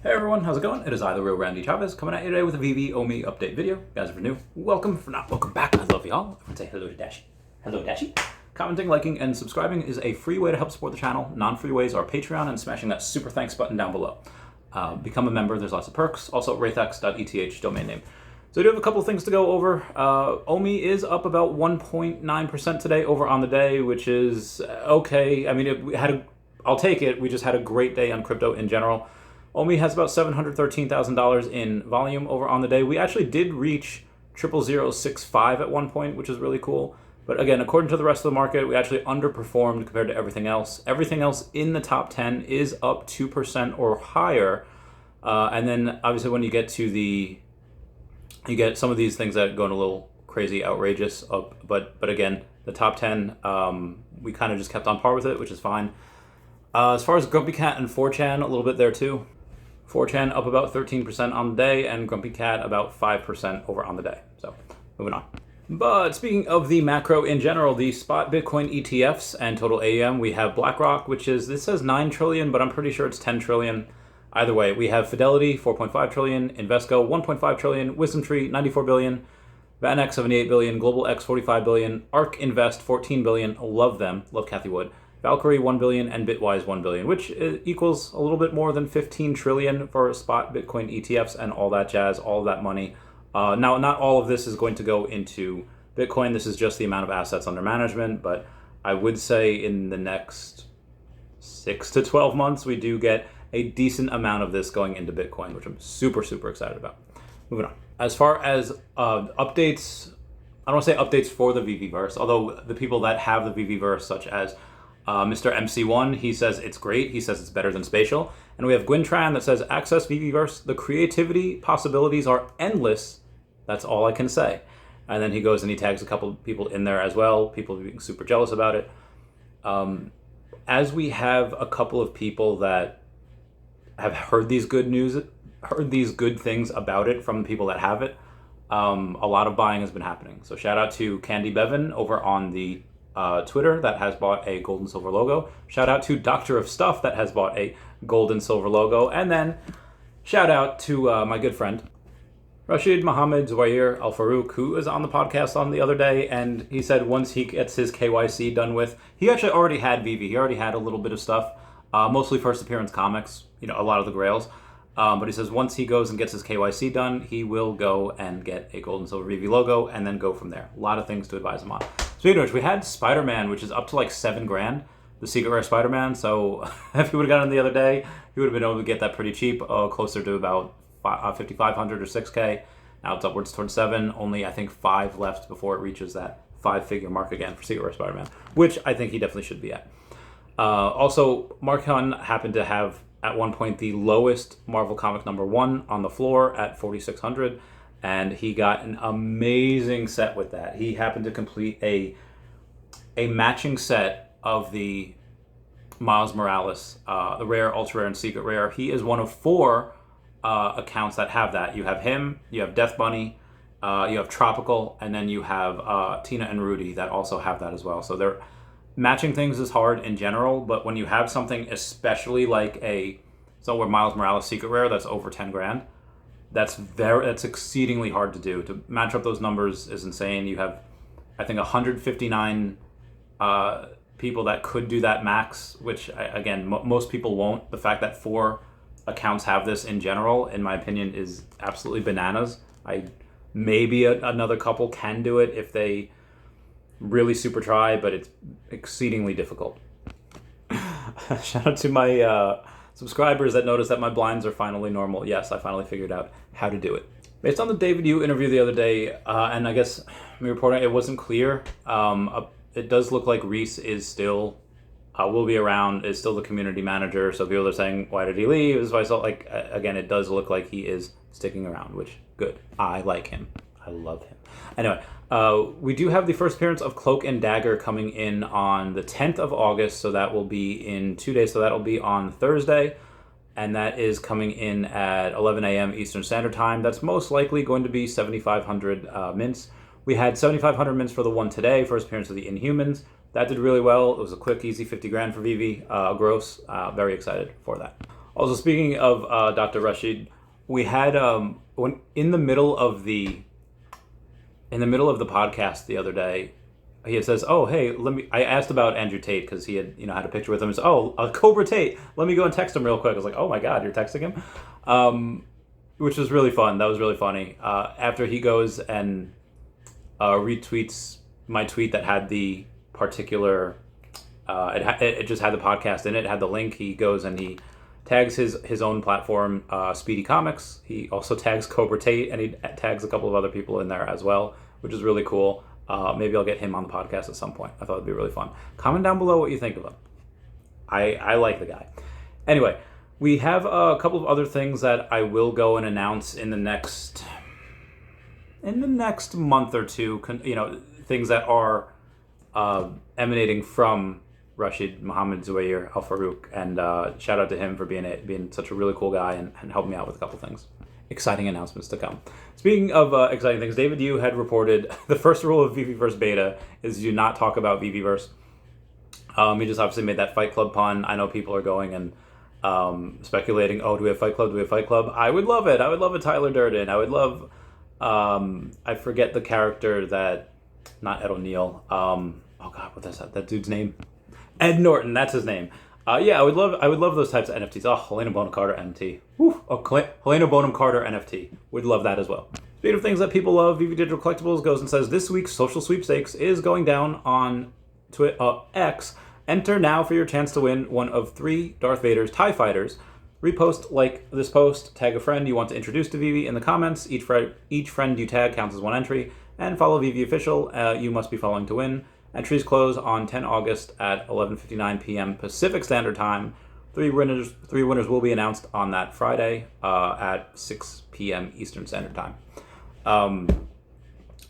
Hey everyone, how's it going? It is I, the real Randy Chavez, coming at you today with a Veve OMI update video. Guys, if you're new, welcome. If not, welcome back. I love y'all. Everyone say hello to Dashi. Hello, Dashi. Commenting, liking, and subscribing is a free way to help support the channel. Non-free ways are Patreon and smashing that super thanks button down below. Become a member, there's lots of perks. Also, wraithx.eth domain name. So I do have a couple of things to go over. OMI is up about 1.9% today over on the day, which is okay. I mean, I'll take it. We just had a great day on crypto in general. OMI has about $713,000 in volume over on the day. We actually did reach 00065 at one point, which is really cool. But again, according to the rest of the market, we actually underperformed compared to everything else. Everything else in the top 10 is up 2% or higher. And then obviously when you get some of these things that go a little crazy, outrageous up. But again, the top 10, we kind of just kept on par with it, which is fine. As far as Grumpy Cat and 4chan, a little bit there too. 4chan up about 13% on the day, and Grumpy Cat about 5% over on the day. So, moving on. But speaking of the macro in general, the spot Bitcoin ETFs and total AUM, we have BlackRock, this says 9 trillion, but I'm pretty sure it's 10 trillion. Either way, we have Fidelity, 4.5 trillion, Invesco, 1.5 trillion, WisdomTree, 94 billion, VanEck, 78 billion, Global X, 45 billion, ARK Invest, 14 billion, love them, love Cathie Wood. Valkyrie 1 billion and Bitwise 1 billion, which equals a little bit more than 15 trillion for spot Bitcoin ETFs and all that jazz, all of that money. Now, not all of this is going to go into Bitcoin. This is just the amount of assets under management, but I would say in the next 6 to 12 months, we do get a decent amount of this going into Bitcoin, which I'm super, super excited about. Moving on. As far as updates, I don't want to say updates for the Veveverse, although the people that have the Veveverse, such as Mr. MC1, he says it's great. He says it's better than Spatial. And we have Gwintran that says, access Veveverse. The creativity possibilities are endless. That's all I can say. And then he goes and he tags a couple people in there as well. People being super jealous about it. As we have a couple of people that have heard these good things about it from people that have it, a lot of buying has been happening. So shout out to Candy Bevan over on the Twitter that has bought a gold and silver logo. Shout out to Doctor of Stuff that has bought a gold and silver logo. And then shout out to my good friend Rashid Mohammed Zouair Al Farouk, who is on the podcast on the other day, and he said once he gets his KYC done with, he actually already had Veve. He already had a little bit of stuff, mostly first appearance comics, a lot of the grails. But he says once he goes and gets his KYC done, he will go and get a gold and silver Veve logo and then go from there. A lot of things to advise him on. Speaking of which, we had Spider-Man, which is up to like $7 grand, the secret rare Spider-Man. So if he would have gotten it the other day, he would have been able to get that pretty cheap, closer to about 5,500 or 6K. Now it's upwards towards 7. Only I think 5 left before it reaches that 5-figure mark again for secret rare Spider-Man, which I think he definitely should be at. Also, Mark Hunt happened to have at one point the lowest Marvel Comic #1 on the floor at 4,600. And he got an amazing set with that. He happened to complete a matching set of the Miles Morales, the rare, ultra rare, and secret rare. He is one of 4 accounts that have that. You have him, you have Death Bunny, you have Tropical, and then you have Tina and Rudy that also have that as well. So they're matching things is hard in general, but when you have something especially like where Miles Morales secret rare that's over 10 grand, that's exceedingly hard to do. To match up those numbers is insane. You have, I think, 159 people that could do that max, which again, most people won't. The fact that 4 accounts have this in general, in my opinion, is absolutely bananas. Maybe another couple can do it if they really super try, but it's exceedingly difficult. Shout out to my subscribers that noticed that my blinds are finally normal. Yes, I finally figured out how to do it. Based on the David Yu interview the other day, and I guess me reporting it wasn't clear, it does look like Reese is still, will be around, is still the community manager. So people are saying, why did he leave? So I saw, again, it does look like he is sticking around, which, good. I like him. I love him. Anyway, we do have the first appearance of Cloak and Dagger coming in on the 10th of August, so that will be in 2 days, so that'll be on Thursday, and that is coming in at 11 a.m. Eastern Standard Time. That's most likely going to be 7,500 mints. We had 7,500 mints for the one today, first appearance of the Inhumans. That did really well. It was a quick, easy 50 grand for Veve, gross. Very excited for that. Also, speaking of Dr. Rashid, we had when in the middle of the podcast the other day, he says, "Oh, hey, let me." I asked about Andrew Tate because he had had a picture with him. He said, "Oh, Cobra Tate. Let me go and text him real quick." I was like, "Oh my God, you're texting him," which was really fun. That was really funny. After he goes and retweets my tweet that had the particular, it just had the podcast in it. It had the link. He goes and he tags his own platform, Speedy Comics. He also tags Cobra Tate, and he tags a couple of other people in there as well, which is really cool. Maybe I'll get him on the podcast at some point. I thought it'd be really fun. Comment down below what you think of him. I like the guy. Anyway, we have a couple of other things that I will go and announce in the next month or two. Things that are emanating from Rashid Mohammed Zuhair Al Farouk, and shout out to him for being such a really cool guy and helping me out with a couple things. Exciting announcements to come. Speaking of exciting things, David Yu had reported the first rule of Viviverse beta is do not talk about Viviverse. He just obviously made that Fight Club pun. I know people are going and speculating, oh, do we have Fight Club? Do we have Fight Club? I would love it. I would love a Tyler Durden. I would love, I forget the character that, not Ed O'Neill. Oh God, what is that dude's name? Ed Norton, that's his name. Yeah, I would love those types of NFTs. Oh, Helena Bonham Carter NFT. Woo. Oh, Helena Bonham Carter NFT. Would love that as well. Speaking of things that people love, VV Digital Collectibles goes and says this week's social sweepstakes is going down on X. Enter now for your chance to win one of 3 Darth Vader's TIE Fighters. Repost like this post, tag a friend you want to introduce to VV in the comments. Each friend you tag counts as 1 entry, and follow VV Official. You must be following to win. Entries close on 10 August at 11:59 p.m. Pacific Standard Time. 3 winners will be announced on that Friday at 6 p.m. Eastern Standard Time.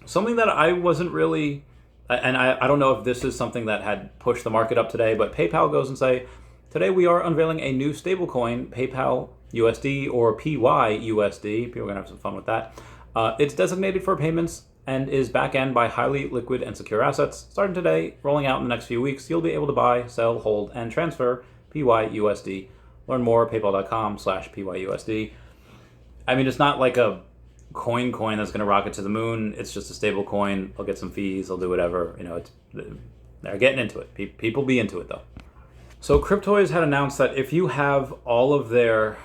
Something that I wasn't really, and I don't know if this is something that had pushed the market up today, but PayPal goes and say, today we are unveiling a new stablecoin, PayPal USD or PYUSD. People are going to have some fun with that. It's designated for payments and is back-end by highly liquid and secure assets. Starting today, rolling out in the next few weeks, you'll be able to buy, sell, hold, and transfer PYUSD. Learn more at paypal.com/PYUSD. I mean, it's not like a coin that's going to rocket to the moon. It's just a stable coin. They'll get some fees. They'll do whatever. They're getting into it. People be into it, though. So Cryptoys had announced that if you have all of their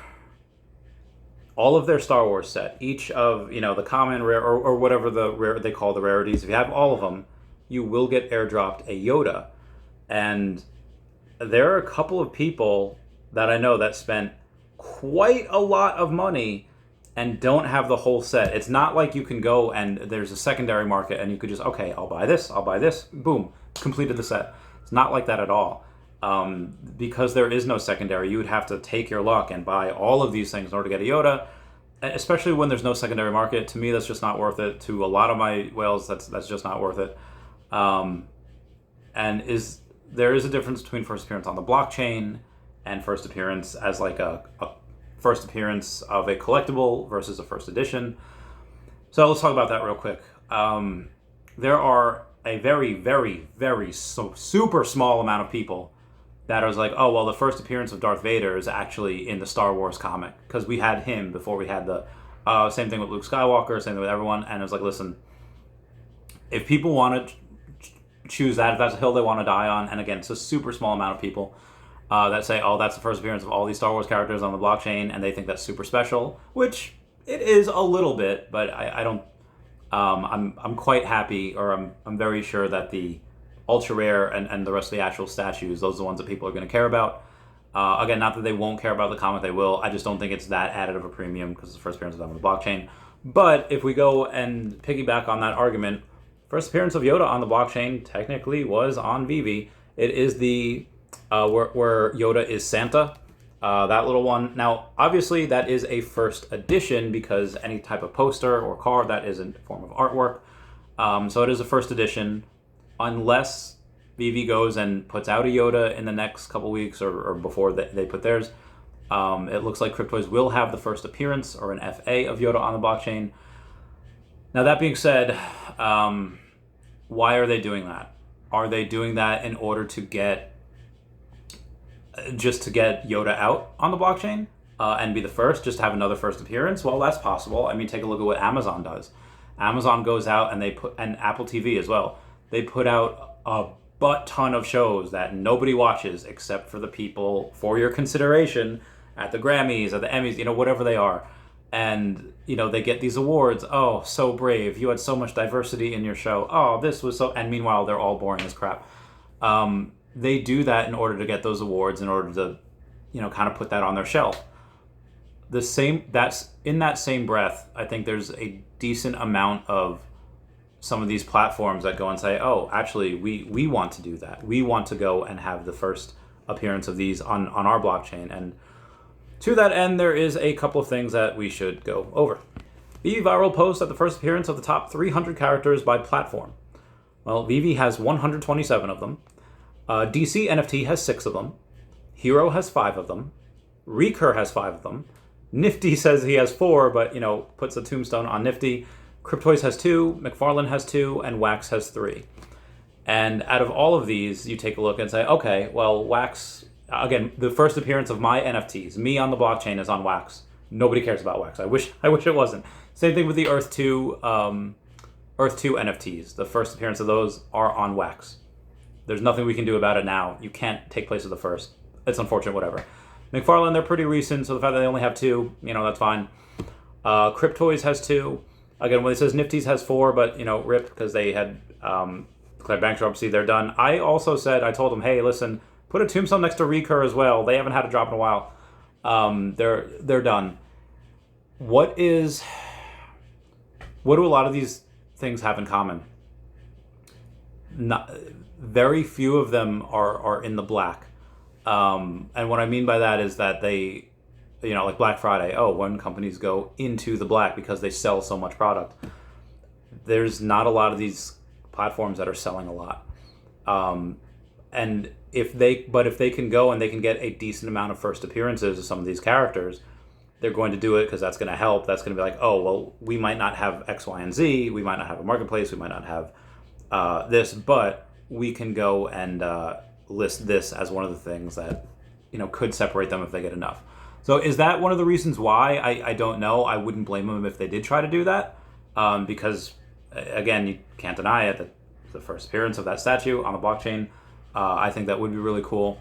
Star Wars set, each of, the common, rare, or whatever the rare they call the rarities, if you have all of them, you will get airdropped a Yoda. And there are a couple of people that I know that spent quite a lot of money and don't have the whole set. It's not like you can go and there's a secondary market and you could just, okay, I'll buy this, boom, completed the set. It's not like that at all. Because there is no secondary, you would have to take your luck and buy all of these things in order to get a Yoda, especially when there's no secondary market. To me, that's just not worth it. To a lot of my whales, that's just not worth it. There is a difference between first appearance on the blockchain and first appearance as like a first appearance of a collectible versus a first edition. So let's talk about that real quick. There are a very, very, very super small amount of people that was like, oh, well, the first appearance of Darth Vader is actually in the Star Wars comic, because we had him before we had the same thing with Luke Skywalker, same thing with everyone. And it was like, listen, if people want to choose that, if that's a hill they want to die on, and again, it's a super small amount of people that say, oh, that's the first appearance of all these Star Wars characters on the blockchain, and they think that's super special, which it is a little bit, but I don't. I'm quite happy, or I'm very sure that the ultra rare and the rest of the actual statues, those are the ones that people are going to care about. Again, not that they won't care about the comic, they will. I just don't think it's that added of a premium because it's the first appearance of them on the blockchain. But if we go and piggyback on that argument, first appearance of Yoda on the blockchain technically was on Veve. It is the where Yoda is Santa. That little one. Now, obviously, that is a first edition because any type of poster or card, that is a form of artwork. So it is a first edition, unless Veve goes and puts out a Yoda in the next couple weeks or before they put theirs. It looks like Cryptoys will have the first appearance or an FA of Yoda on the blockchain. Now, that being said, why are they doing that? Are they doing that in order to get just to get Yoda out on the blockchain and be the first, just to have another first appearance? Well, that's possible. I mean, take a look at what Amazon does. Amazon goes out and and Apple TV as well. They put out a butt ton of shows that nobody watches except for the people for your consideration at the Grammys, at the Emmys, whatever they are. And, they get these awards. Oh, so brave. You had so much diversity in your show. Oh, this was so... And meanwhile, they're all boring as crap. They do that in order to get those awards, in order to, kind of put that on their shelf. That's in that same breath, I think there's a decent amount of some of these platforms that go and say, oh, actually, we want to do that. We want to go and have the first appearance of these on our blockchain. And to that end, there is a couple of things that we should go over. The viral post at the first appearance of the top 300 characters by platform. Well, Veve has 127 of them. DC NFT has 6 of them. Hero has 5 of them. Recur has 5 of them. Nifty says he has 4, but, puts a tombstone on Nifty. Cryptoys has 2, McFarlane has 2, and Wax has 3. And out of all of these, you take a look and say, okay, well, Wax, again, the first appearance of my NFTs, me on the blockchain, is on Wax. Nobody cares about Wax. I wish it wasn't. Same thing with the Earth 2 NFTs. The first appearance of those are on Wax. There's nothing we can do about it now. You can't take place of the first. It's unfortunate, whatever. McFarlane, they're pretty recent, so the fact that they only have 2, that's fine. Cryptoys has 2. Again, when it says Nifty's has 4, but, RIP, because they had declared bankruptcy, they're done. I told them, hey, listen, put a tombstone next to Recur as well. They haven't had a drop in a while. They're done. What do a lot of these things have in common? Very few of them are in the black. And what I mean by that is that they, like Black Friday, when companies go into the black because they sell so much product, there's not a lot of these platforms that are selling a lot. And if they can go and they can get a decent amount of first appearances of some of these characters, they're going to do it because that's going to help. That's going to be like, oh, well, we might not have X, Y, and Z. We might not have a marketplace. We might not have this, but we can go and list this as one of the things that, could separate them if they get enough. So is that one of the reasons why? I don't know. I wouldn't blame them if they did try to do that, because, again, you can't deny it, that the first appearance of that statue on the blockchain, I think that would be really cool.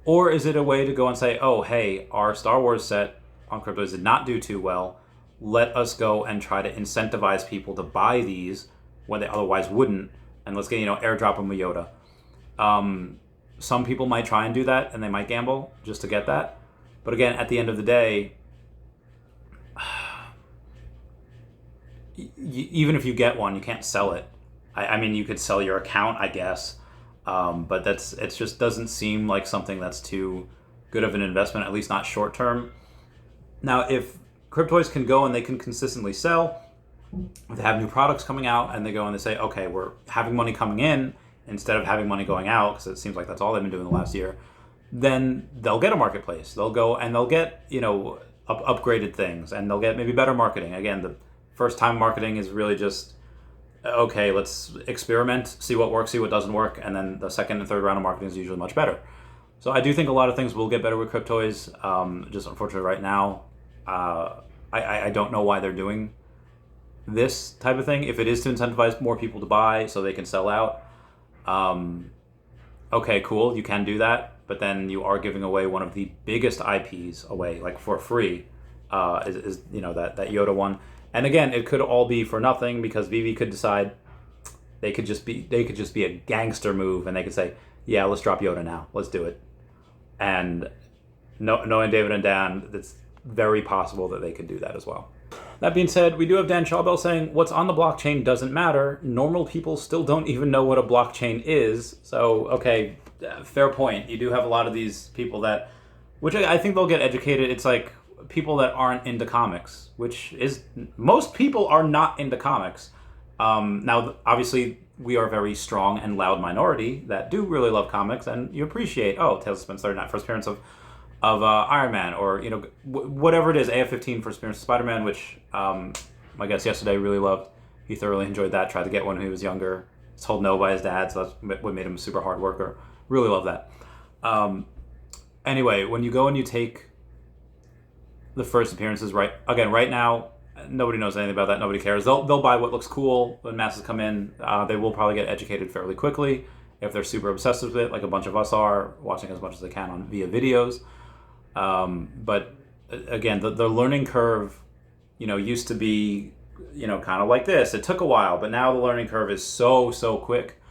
Or is it a way to go and say, oh, hey, our Star Wars set on Cryptos did not do too well. Let us go and try to incentivize people to buy these when they otherwise wouldn't, and let's get, airdrop them a Yoda. Some people might try and do that, and they might gamble just to get that. But again, at the end of the day, even if you get one, you can't sell it. I mean, you could sell your account, I guess, but it just doesn't seem like something that's too good of an investment, at least not short term. Now, if Cryptoys can go and they can consistently sell, they have new products coming out, and they go and they say, okay, we're having money coming in instead of having money going out, because it seems like that's all they've been doing the last year, then they'll get a marketplace. They'll go and they'll get, upgraded things, and they'll get maybe better marketing. Again, the first time marketing is really just, okay, let's experiment, see what works, see what doesn't work, and then the second and third round of marketing is usually much better. So I do think a lot of things will get better with Cryptoys. Just unfortunately right now, I don't know why they're doing this type of thing. If it is to incentivize more people to buy so they can sell out, okay, cool, you can do that, but then you are giving away one of the biggest IPs away, like for free, is that Yoda one. And again, it could all be for nothing, because Veve could decide they could just be a gangster move, and they could say, yeah, let's drop Yoda now, let's do it. And knowing David and Dan, it's very possible that they could do that as well. That being said, we do have Dan Schawbel saying, what's on the blockchain doesn't matter. Normal people still don't even know what a blockchain is. So, okay, fair point. You do have a lot of these people which I think they'll get educated. It's like people that aren't into comics, which is, most people are not into comics. Now, obviously, we are a very strong and loud minority that do really love comics, and you appreciate, Tales of Suspense 39, first appearance of Iron Man, or whatever it is, AF-15 first appearance of Spider-Man, which my guest yesterday really loved. He thoroughly enjoyed that. Tried to get one when he was younger. Was told no by his dad, so that's what made him a super hard worker. Really love that. Anyway, when you go and you take the first appearances, right now, nobody knows anything about that. Nobody cares. They'll buy what looks cool when masses come in. They will probably get educated fairly quickly if they're super obsessed with it, like a bunch of us are, watching as much as they can via videos. But again, the learning curve, used to be, kind of like this. It took a while, but now the learning curve is so quick.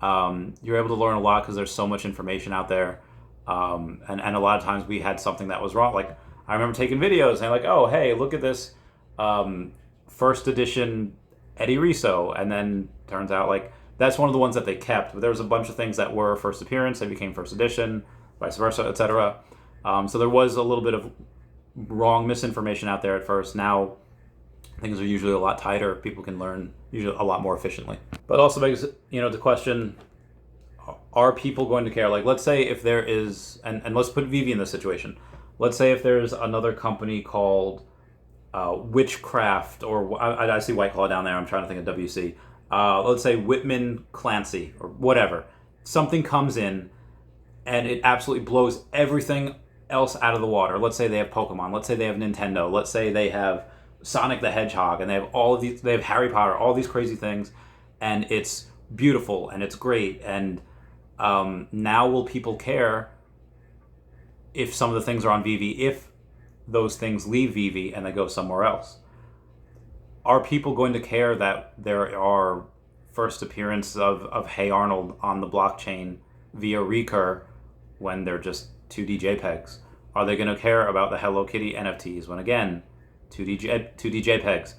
You're able to learn a lot because there's so much information out there. And a lot of times we had something that was wrong. Like, I remember taking videos and like, oh, hey, look at this first edition Eddie Riso. And then turns out like that's one of the ones that they kept. But there was a bunch of things that were first appearance, they became first edition, vice versa, etc. So there was a little bit of wrong misinformation out there at first. Now things are usually a lot tighter. People can learn usually a lot more efficiently. But also begs, the question, are people going to care? Like, let's say if there is, and let's put Veve in this situation. Let's say if there's another company called Witchcraft, or I see White Claw down there. I'm trying to think of WC. Let's say Whitman Clancy or whatever. Something comes in and it absolutely blows everything else out of the water. Let's say they have Pokemon. Let's say they have Nintendo. Let's say they have Sonic the Hedgehog, and they have all of these. They have Harry Potter. All these crazy things, and it's beautiful and it's great. And now will people care if some of the things are on Veve, if those things leave Veve and they go somewhere else? Are people going to care that there are first appearances of Hey Arnold on the blockchain via Recur when they're just 2D JPEGs? Are they going to care about the Hello Kitty NFTs when, again, 2D JPEGs?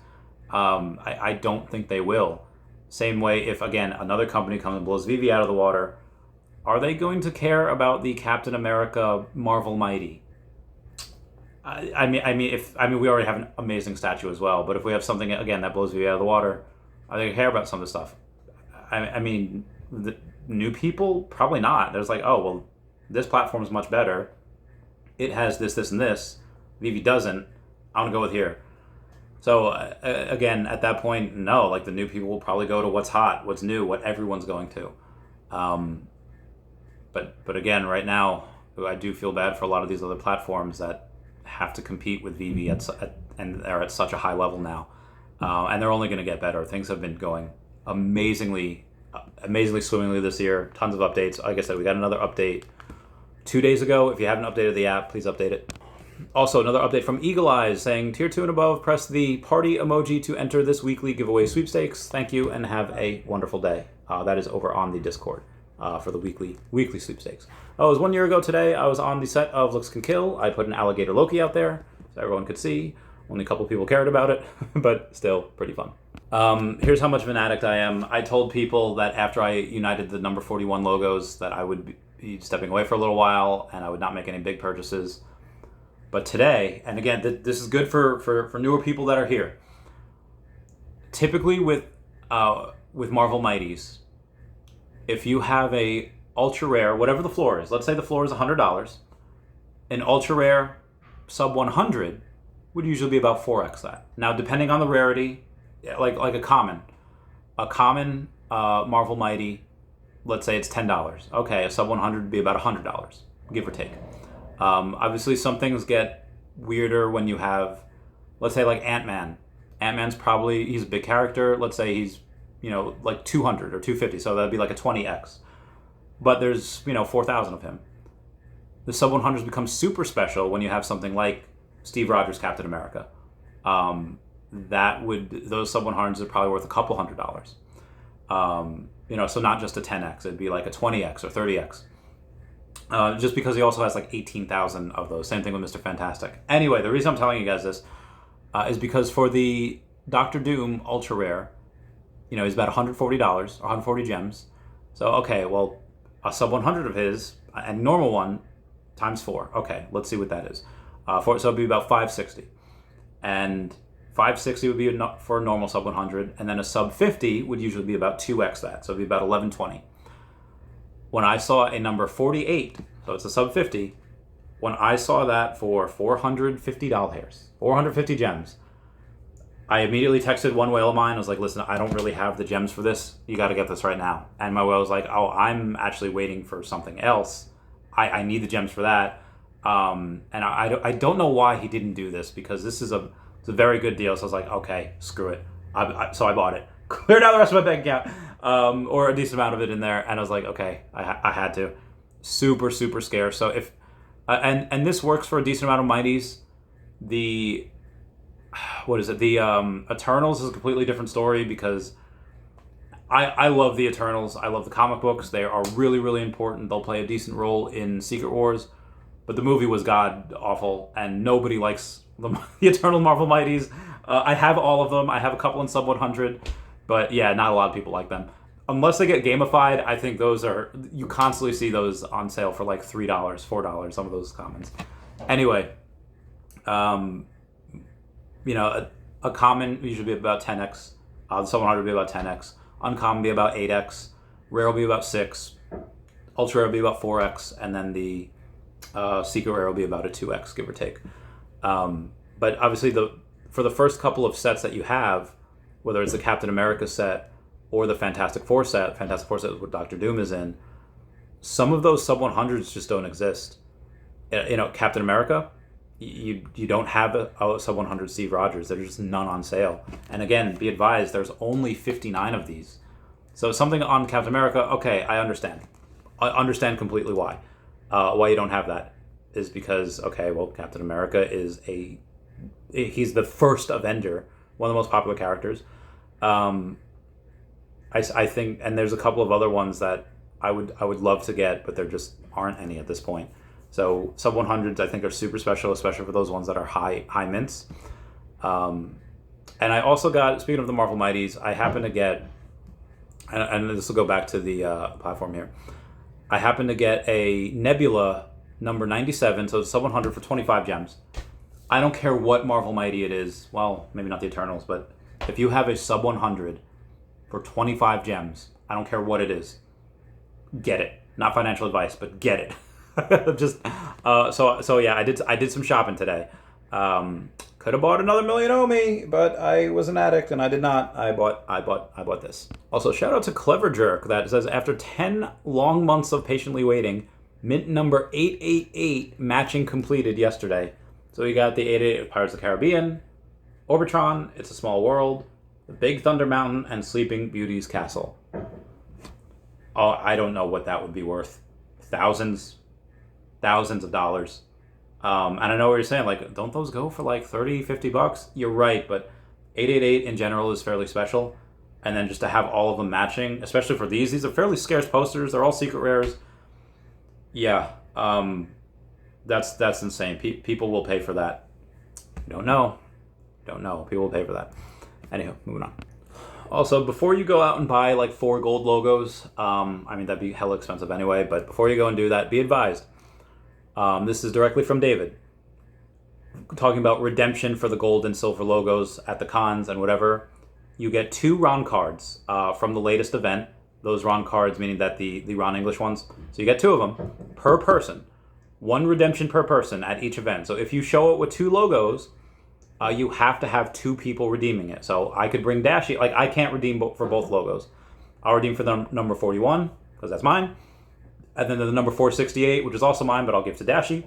I don't think they will. Same way if, again, another company comes and blows Veve out of the water, are they going to care about the Captain America Marvel Mighty? I mean, we already have an amazing statue as well, but if we have something, again, that blows Veve out of the water, are they going to care about some of the stuff? I mean, the new people? Probably not. There's like, oh, well, this platform is much better. It has this, this, and this. Veve doesn't. I want to go with here. So, again, at that point, no. Like, the new people will probably go to what's hot, what's new, what everyone's going to. But again, right now, I do feel bad for a lot of these other platforms that have to compete with Veve and they're at such a high level now. And they're only going to get better. Things have been going amazingly swimmingly this year. Tons of updates. Like I said, we got another update 2 days ago. If you haven't updated the app, please update it. Also, another update from Eagle Eyes saying, Tier 2 and above, press the party emoji to enter this weekly giveaway sweepstakes. Thank you and have a wonderful day. That is over on the Discord for the weekly sweepstakes. Oh, it was 1 year ago today. I was on the set of Looks Can Kill. I put an alligator Loki out there so everyone could see. Only a couple people cared about it, but still pretty fun. Here's how much of an addict I am. I told people that after I united the number 41 logos that I would be stepping away for a little while and I would not make any big purchases. But today, and again, this is good for newer people that are here. Typically with Marvel Mighties, if you have a ultra rare, whatever the floor is, let's say the floor is $100, an ultra rare sub 100 would usually be about 4x that. Now, depending on the rarity, like a common Marvel Mighty, let's say it's $10. Okay, a sub 100 would be about $100, give or take. Obviously, some things get weirder when you have, let's say, like Ant-Man. Ant-Man's probably, he's a big character. Let's say he's, like 200 or 250, so that'd be like a 20x. But there's, 4,000 of him. The sub 100s become super special when you have something like Steve Rogers Captain America. Those sub 100s are probably worth a couple $100. So not just a 10x, it'd be like a 20x or 30x. Just because he also has like 18,000 of those. Same thing with Mr. Fantastic. Anyway, the reason I'm telling you guys this is because for the Doctor Doom Ultra Rare, he's about $140 or 140 gems. So, okay, well, a sub 100 of his, and normal one, times 4. Okay, let's see what that is. So it'd be about 560. And 560 would be for a normal sub 100, and then a sub 50 would usually be about 2x that. So it'd be about 1120. When I saw a number 48, so it's a sub 50, when I saw that for $450, 450 gems, I immediately texted one whale of mine. I was like, listen, I don't really have the gems for this. You got to get this right now. And my whale was like, oh, I'm actually waiting for something else. I need the gems for that. And I don't know why he didn't do this, because this is it's a very good deal. So I was like, okay, screw it. So I bought it. Cleared out the rest of my bank account, or a decent amount of it in there. And I was like, okay, I had to. Super, super scarce. So if, and this works for a decent amount of Mighties. The, what is it? The Eternals is a completely different story, because I love the Eternals. I love the comic books. They are really, really important. They'll play a decent role in Secret Wars. But the movie was god awful, and nobody likes the Eternal Marvel Mighties. I have all of them. I have a couple in sub 100, but yeah, not a lot of people like them. Unless they get gamified, I think those are, you constantly see those on sale for like $3, $4, some of those commons. Anyway, you know, a common usually be about 10x. The sub 100 will be about 10x. Uncommon be about 8x. Rare will be about 6. Ultra rare will be about 4x, and then the secret rare will be about a 2x, give or take. But obviously, for the first couple of sets that you have, whether it's the Captain America set or the Fantastic Four set where Doctor Doom is in, some of those sub 100s just don't exist. You know, Captain America, you don't have a sub 100 Steve Rogers. There's just none on sale. And again, be advised, there's only 59 of these. So something on Captain America, okay, I understand. I understand completely why. Why you don't have that is because, okay, well, Captain America is he's the first Avenger, one of the most popular characters. I think, and there's a couple of other ones that I would love to get, but there just aren't any at this point. So sub 100s I think are super special, especially for those ones that are high mints. And I also got, speaking of the Marvel Mighties, I happen to get, and this will go back to the platform here, I happen to get a Nebula number 97, so it's sub 100 for 25 gems. I don't care what Marvel Mighty it is, well, maybe not the Eternals, but if you have a sub 100 for 25 gems, I don't care what it is, get it. Not financial advice, but get it. Just so yeah, I did some shopping today. Could have bought another million OMI, but I was an addict and I did not. I bought this. Also, shout out to Clever Jerk that says, after 10 long months of patiently waiting, mint number 888 matching completed yesterday. So we got the 888 of Pirates of the Caribbean, Orbitron, It's a Small World, The Big Thunder Mountain, and Sleeping Beauty's Castle. Oh, I don't know what that would be worth. Thousands of dollars. And I know what you're saying, like, don't those go for like 30, 50 bucks? You're right, but 888 in general is fairly special. And then just to have all of them matching, especially for these are fairly scarce posters. They're all secret rares. Yeah, that's insane. People will pay for that. Don't know. People will pay for that. Anywho, moving on. Also, before you go out and buy like 4 gold logos, I mean, that'd be hella expensive anyway, but before you go and do that, be advised. This is directly from David, talking about redemption for the gold and silver logos at the cons and whatever. You get 2 Ron cards from the latest event. Those Ron cards, meaning that the Ron English ones. So you get 2 of them per person. 1 redemption per person at each event. So if you show it with 2 logos, you have to have 2 people redeeming it. So I could bring Dashi, like I can't redeem for both logos. I'll redeem for the number 41, because that's mine. And then the number 468, which is also mine, but I'll give to Dashi.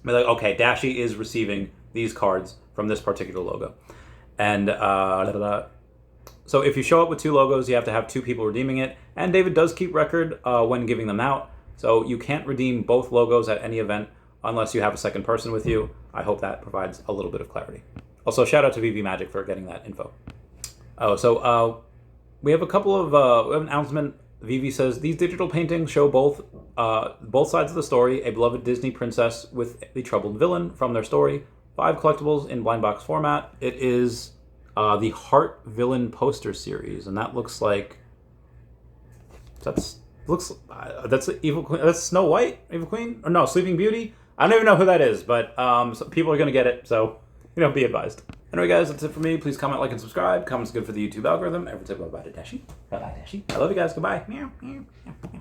Be like, okay, Dashi is receiving these cards from this particular logo. And so if you show up with 2 logos, you have to have 2 people redeeming it. And David does keep record when giving them out. So you can't redeem both logos at any event unless you have a second person with you. I hope that provides a little bit of clarity. Also, shout out to VV Magic for getting that info. Oh, so we have a couple of we have an announcement. Vivi says, these digital paintings show both sides of the story, a beloved Disney princess with the troubled villain from their story. 5 collectibles in blind box format. It is the Heart Villain poster series, and that looks like that's Evil Queen. That's Snow White, Evil Queen, or no, Sleeping Beauty. I don't even know who that is, but so people are gonna get it, so be advised. Anyway, guys, that's it for me. Please comment, like, and subscribe. Comments good for the YouTube algorithm. Every tip about it, Dashi. Bye-bye, Dashi. I love you guys. Goodbye. Meow, meow, meow, meow.